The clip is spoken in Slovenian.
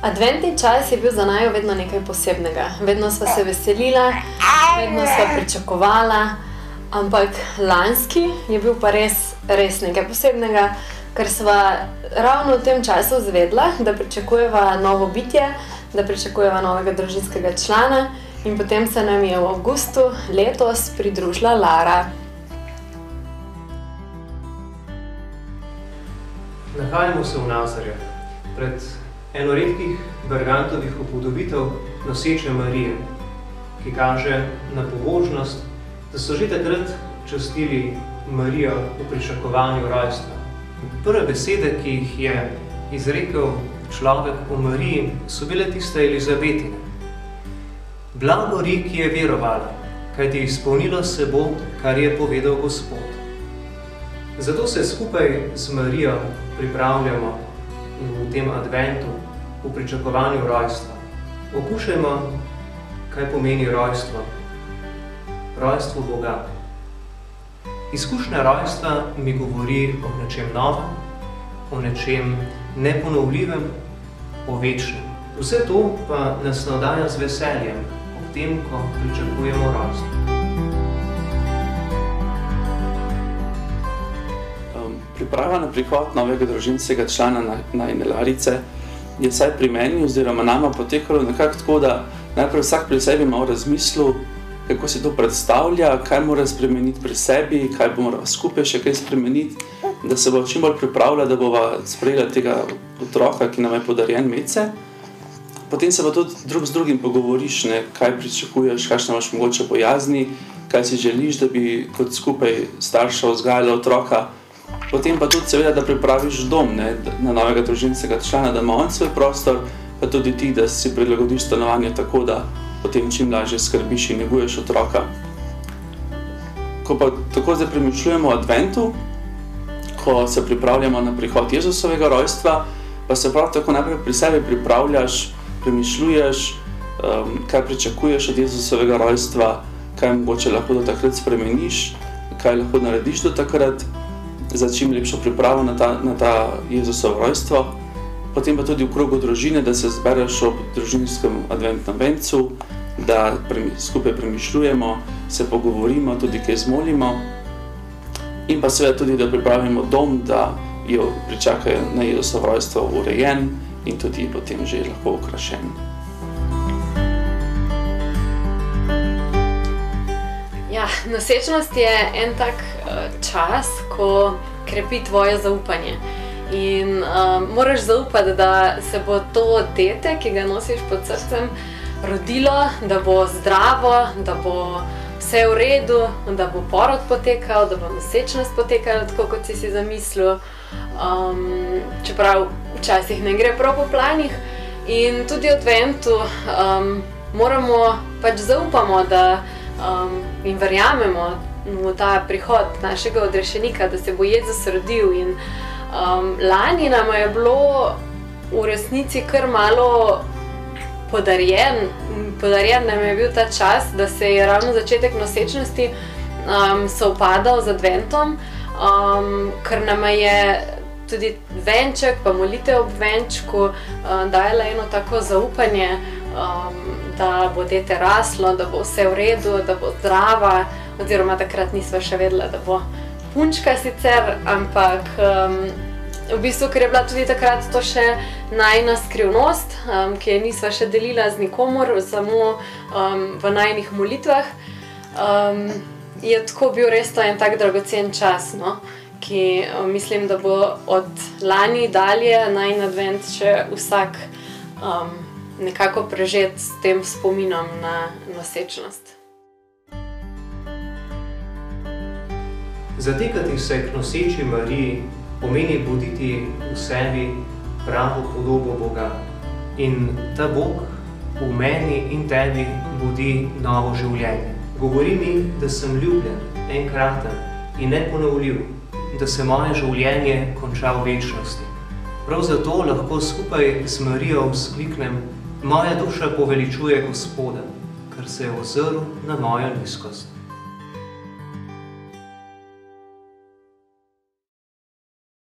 Adventni čas je bil za naju vedno nekaj posebnega. Vedno sva se veselila, vedno sva pričakovala, ampak lanski je bil pa res nekaj posebnega, ker sva ravno v tem času izvedela, da pričakujeva novo bitje, da pričakujeva novega družinskega člana in potem se nam je v avgustu letos pridružila Lara. Nahajamo se v Nazarju, pred eno redkih Bergantovih upodobitev noseče Marije, ki kaže na pobožnost, da so že takrat častili Marijo v pričakovanju rojstva. Prve besede, ki jih je izrekel človek o Mariji, so bile tiste Elizabetine. Blagori, ki je verovala, kajti izpolnilo se bo, kar je povedal Gospod. Zato se skupaj z Marijo pripravljamo v tem adventu, v pričakovanju rojstva. Okušajmo, kaj pomeni rojstvo. Rojstvo Boga. Izkušnja rojstva mi govori o nečem novem, o nečem neponovljivem, o večnem. Vse to pa nas navdaja z veseljem ob tem, ko pričakujemo rojstvo. Priprava na prihod novega družinskega člana najine Larice je vsaj pri meni oziroma nama potekalo nekako tako, da najprej vsak pri sebi malo razmislil, kako se to predstavlja, kaj mora spremeniti pri sebi, kaj bo morala skupaj še kaj spremeniti, da se bo čim bolj pripravila, da bova sprejela tega otroka, ki nam je podarjen medse. Potem se pa tudi drug z drugim pogovoriš, kaj pričakuješ, kakšne imaš mogoče bojazni, kaj si želiš, da bi kot skupaj starša vzgajala otroka. Potem pa tudi seveda, da pripraviš dom na novega družinskega člana, da ima on svoj prostor, pa tudi ti, da si prilagodiš stanovanje tako, da potem čim lažje skrbiš in neguješ otroka. Ko pa tako zdaj premišljujemo o adventu, ko se pripravljamo na prihod Jezusovega rojstva, pa se prav tako najprej pri sebi pripravljaš, premišljuješ, kaj pričakuješ od Jezusovega rojstva, kaj mogoče lahko do takrat spremeniš, kaj lahko narediš do takrat, za čim lepšo pripravo na ta Jezusovo rojstvo. Potem pa tudi v krogu družine, da se zbereš ob družinskem adventnem vencu, da skupaj premišljujemo, se pogovorimo, tudi kaj zmolimo. In pa seveda tudi, da pripravimo dom, da jo pričakajo na Jezusovo rojstvo urejen in tudi potem že lahko okrašen. Ja, nosečnost je en tak čas, ko krepi tvoje zaupanje. In moraš zaupati, da se bo to dete, ki ga nosiš pod srcem, rodilo, da bo zdravo, da bo vse v redu, da bo porod potekal, da bo nosečnost potekala tako, kot si zamislil. Čeprav včasih ne gre prav po planih. In tudi v adventu moramo pač zaupamo, da in verjamemo v ta prihod našega odrešenika, da se bo Jezus rodil. In lani nam je bilo v resnici kar malo podarjen nam je bil ta čas, da se je ravno začetek nosečnosti sovpadal z adventom, ker nam je tudi venček, pa molitev ob venčku dajala eno tako zaupanje, da bo dete raslo, da bo vse v redu, da bo zdrava, oziroma takrat nisva še vedela, da bo punčka sicer, ampak v bistvu, ker je bila tudi takrat to še najina skrivnost, ki je nisva še delila z nikomor, samo v najinih molitvah, je tako bil res to en tak dragocen čas, ki mislim, da bo od lani dalje najin advent še vsak nekako prežet s tem spominom na nosečnost. Zatekati se k noseči Mariji pomeni buditi v sebi pravo podobo Boga. In ta Bog v meni in tebi budi novo življenje. Govori mi, da sem ljubljen, enkraten in neponovljiv, da se moje življenje konča v večnosti. Prav zato lahko skupaj z Marijo vzkliknem: moja duša poveličuje Gospoda, ker se je ozrl na mojo nizkost.